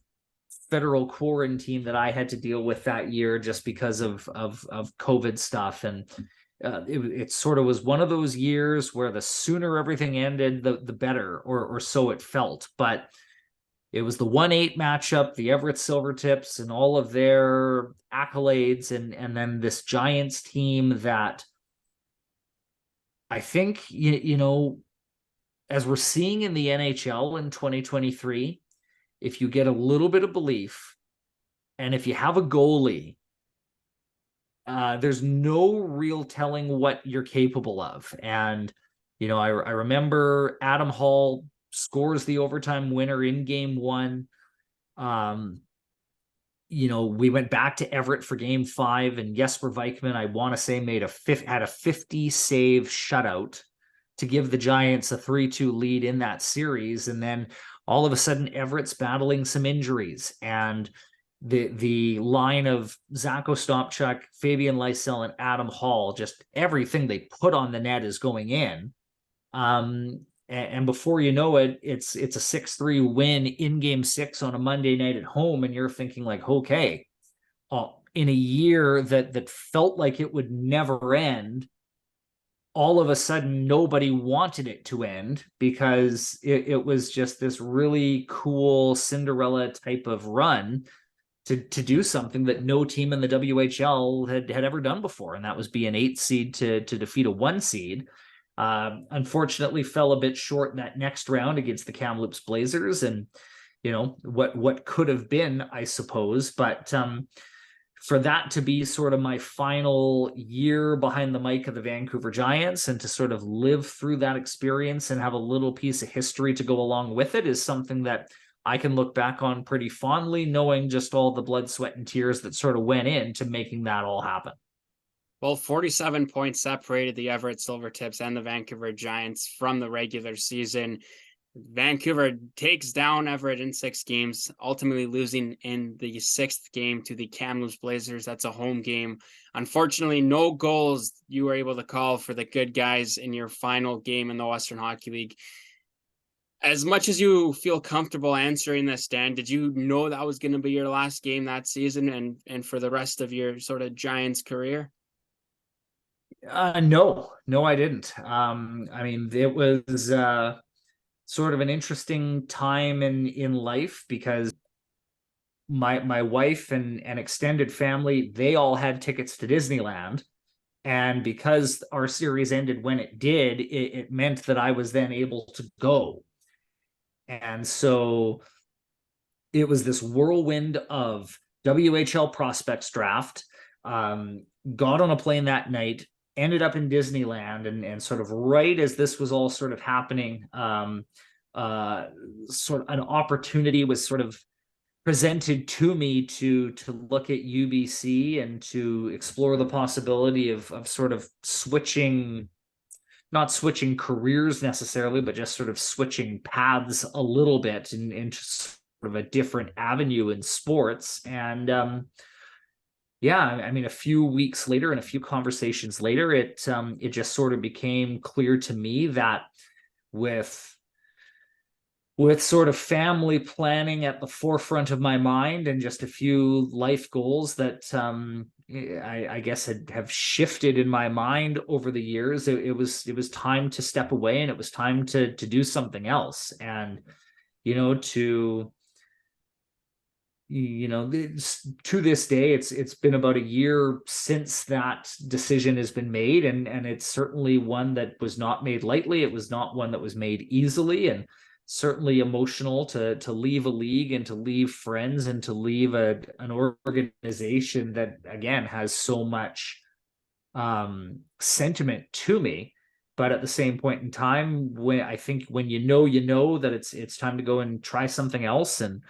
federal quarantine that I had to deal with that year just because of COVID stuff. And it sort of was one of those years where the sooner everything ended, the better, or so it felt. But it was the 1-8 matchup, the Everett Silvertips and all of their accolades, and then this Giants team that I think, as we're seeing in the NHL in 2023, if you get a little bit of belief, and if you have a goalie, there's no real telling what you're capable of. And, I remember Adam Hall scores the overtime winner in game 1. We went back to Everett for game 5, and Jesper Vikman, I want to say, had a 50 save shutout to give the Giants a 3-2 lead in that series. And then all of a sudden Everett's battling some injuries, and the line of Zach Ostapchuk, Fabian Lysell, and Adam Hall, just everything they put on the net is going in. And before you know it, it's a 6-3 win in game 6 on a Monday night at home. And you're thinking like, okay, in a year that felt like it would never end, all of a sudden nobody wanted it to end because it was just this really cool Cinderella type of run to do something that no team in the WHL had ever done before. And that was be an 8 seed to defeat a 1 seed. Unfortunately fell a bit short in that next round against the Kamloops Blazers, and what could have been, I suppose. But for that to be sort of my final year behind the mic of the Vancouver Giants, and to sort of live through that experience and have a little piece of history to go along with it, is something that I can look back on pretty fondly, knowing just all the blood, sweat, and tears that sort of went into making that all happen. Well, 47 points separated the Everett Silvertips and the Vancouver Giants from the regular season. Vancouver takes down Everett in 6 games, ultimately losing in the 6th game to the Kamloops Blazers. That's a home game. Unfortunately, no goals you were able to call for the good guys in your final game in the Western Hockey League. As much as you feel comfortable answering this, Dan, did you know that was going to be your last game that season and for the rest of your sort of Giants career? No, I didn't. I mean, it was sort of an interesting time in life because my wife and extended family, they all had tickets to Disneyland. And because our series ended when it did, it meant that I was then able to go. And so it was this whirlwind of WHL prospects draft. Got on a plane that night, ended up in Disneyland, and sort of right as this was all sort of happening, sort of an opportunity was sort of presented to me to look at UBC and to explore the possibility of sort of switching, not switching careers necessarily, but just sort of switching paths a little bit into sort of a different avenue in sports. And yeah, I mean, a few weeks later and a few conversations later, it just sort of became clear to me that with sort of family planning at the forefront of my mind and just a few life goals that I guess have shifted in my mind over the years, it was time to step away, and it was time to do something else. And to this day, it's been about a year since that decision has been made, and it's certainly one that was not made lightly. It was not one that was made easily, and certainly emotional to leave a league and to leave friends and to leave an organization that again has so much sentiment to me. But at the same point in time, when you know that it's time to go and try something else and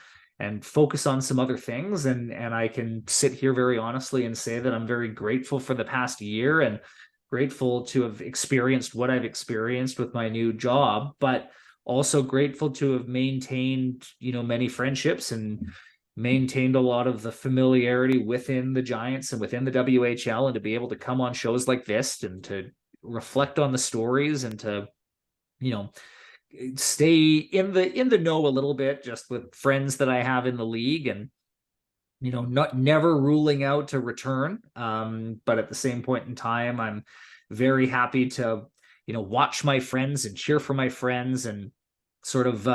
focus on some other things. And I can sit here very honestly and say that I'm very grateful for the past year and grateful to have experienced what I've experienced with my new job, but also grateful to have maintained, many friendships and maintained a lot of the familiarity within the Giants and within the WHL, and to be able to come on shows like this and to reflect on the stories and to, stay in the know a little bit just with friends that I have in the league, and never ruling out to return, but at the same point in time I'm very happy to watch my friends and cheer for my friends and sort of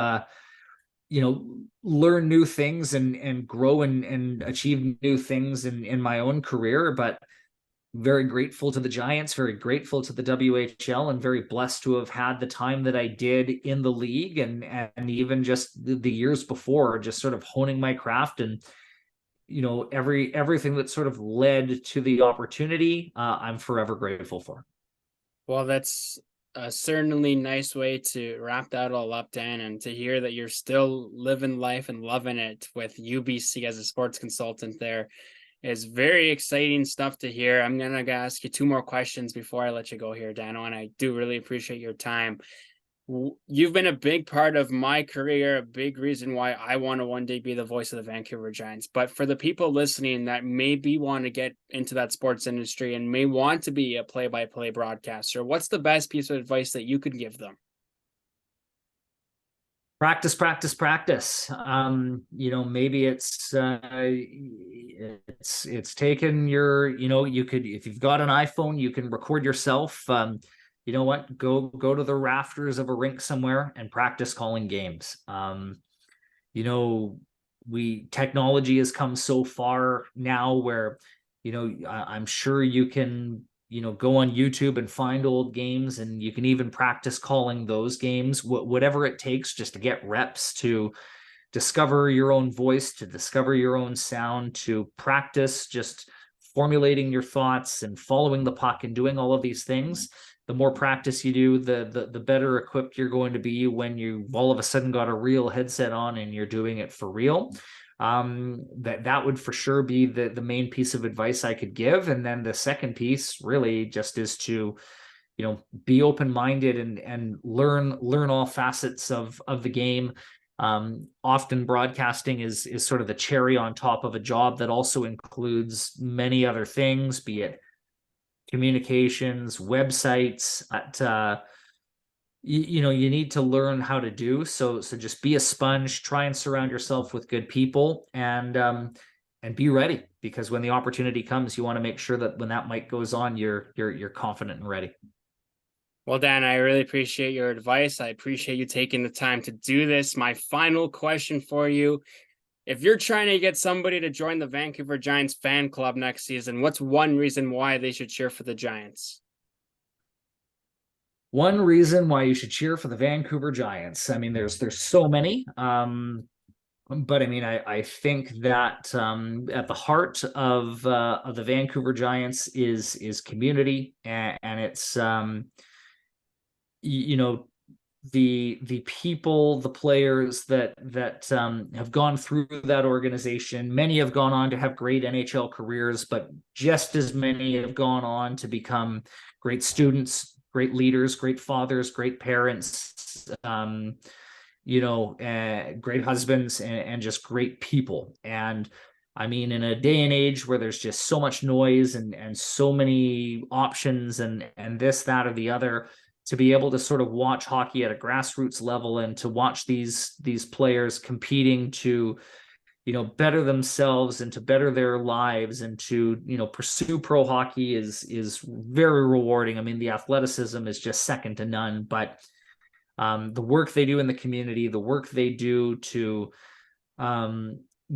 learn new things and grow and achieve new things in my own career. But very grateful to the Giants, very grateful to the WHL, and very blessed to have had the time that I did in the league and even just the years before, just sort of honing my craft and everything that sort of led to the opportunity. I'm forever grateful for. Well, that's a certainly nice way to wrap that all up, Dan, and to hear that you're still living life and loving it with UBC as a sports consultant there is very exciting stuff to hear. I'm going to ask you 2 more questions before I let you go here, Dano, and I do really appreciate your time. You've been a big part of my career, a big reason why I want to one day be the voice of the Vancouver Giants. But for the people listening that maybe want to get into that sports industry and may want to be a play-by-play broadcaster, what's the best piece of advice that you could give them? Practice. Maybe it's taken your, you could, if you've got an iPhone, you can record yourself. You know what? Go to the rafters of a rink somewhere and practice calling games. Technology has come so far now where, I'm sure you can, go on YouTube and find old games, and you can even practice calling those games, whatever it takes, just to get reps, to discover your own voice, to discover your own sound, to practice just formulating your thoughts and following the puck and doing all of these things. The more practice you do, the better equipped you're going to be when you all of a sudden got a real headset on and you're doing it for real. That would for sure be the main piece of advice I could give. And then the second piece really just is to, be open-minded and learn all facets of the game. Often broadcasting is sort of the cherry on top of a job that also includes many other things, be it communications, websites, you need to learn how to do. So just be a sponge, try and surround yourself with good people, and be ready, because when the opportunity comes, you want to make sure that when that mic goes on, you're confident and ready. Well, Dan, I really appreciate your advice. I appreciate you taking the time to do this. My final question for you: if you're trying to get somebody to join the Vancouver Giants fan club next season, what's one reason why they should cheer for the Giants? One reason why you should cheer for the Vancouver Giants. I mean, there's so many. But I mean, I think that at the heart of the Vancouver Giants is community, and it's the people, the players that have gone through that organization. Many have gone on to have great NHL careers, but just as many have gone on to become great students, great leaders, great fathers, great parents, great husbands, and just great people. And I mean, in a day and age where there's just so much noise and so many options and this, that, or the other, to be able to sort of watch hockey at a grassroots level and to watch these players competing to, better themselves and to better their lives and to, pursue pro hockey is very rewarding. I mean, the athleticism is just second to none, but the work they do in the community, the work they do to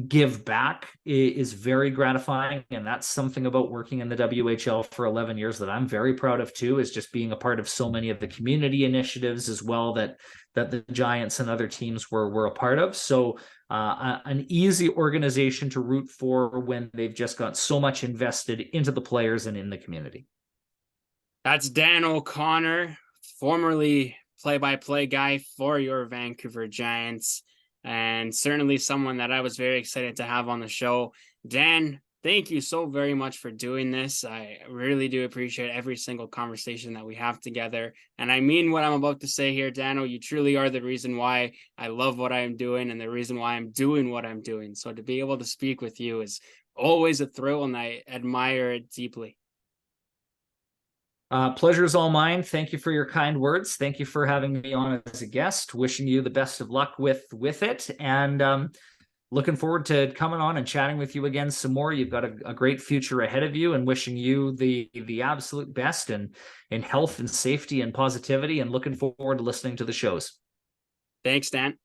give back is very gratifying. And that's something about working in the WHL for 11 years that I'm very proud of too, is just being a part of so many of the community initiatives as well that the Giants and other teams were a part of. So an easy organization to root for when they've just got so much invested into the players and in the community. That's Dan O'Connor, formerly play-by-play guy for your Vancouver Giants, and certainly someone that I was very excited to have on the show. Dan, thank you so very much for doing this. I really do appreciate every single conversation that we have together. And I mean what I'm about to say here, Dano. You truly are the reason why I love what I'm doing and the reason why I'm doing what I'm doing. So to be able to speak with you is always a thrill, and I admire it deeply. Pleasure is all mine. Thank you for your kind words. Thank you for having me on as a guest. Wishing you the best of luck with it, and looking forward to coming on and chatting with you again some more. You've got a great future ahead of you, and wishing you the absolute best in health and safety and positivity, and looking forward to listening to the shows. Thanks, Dan.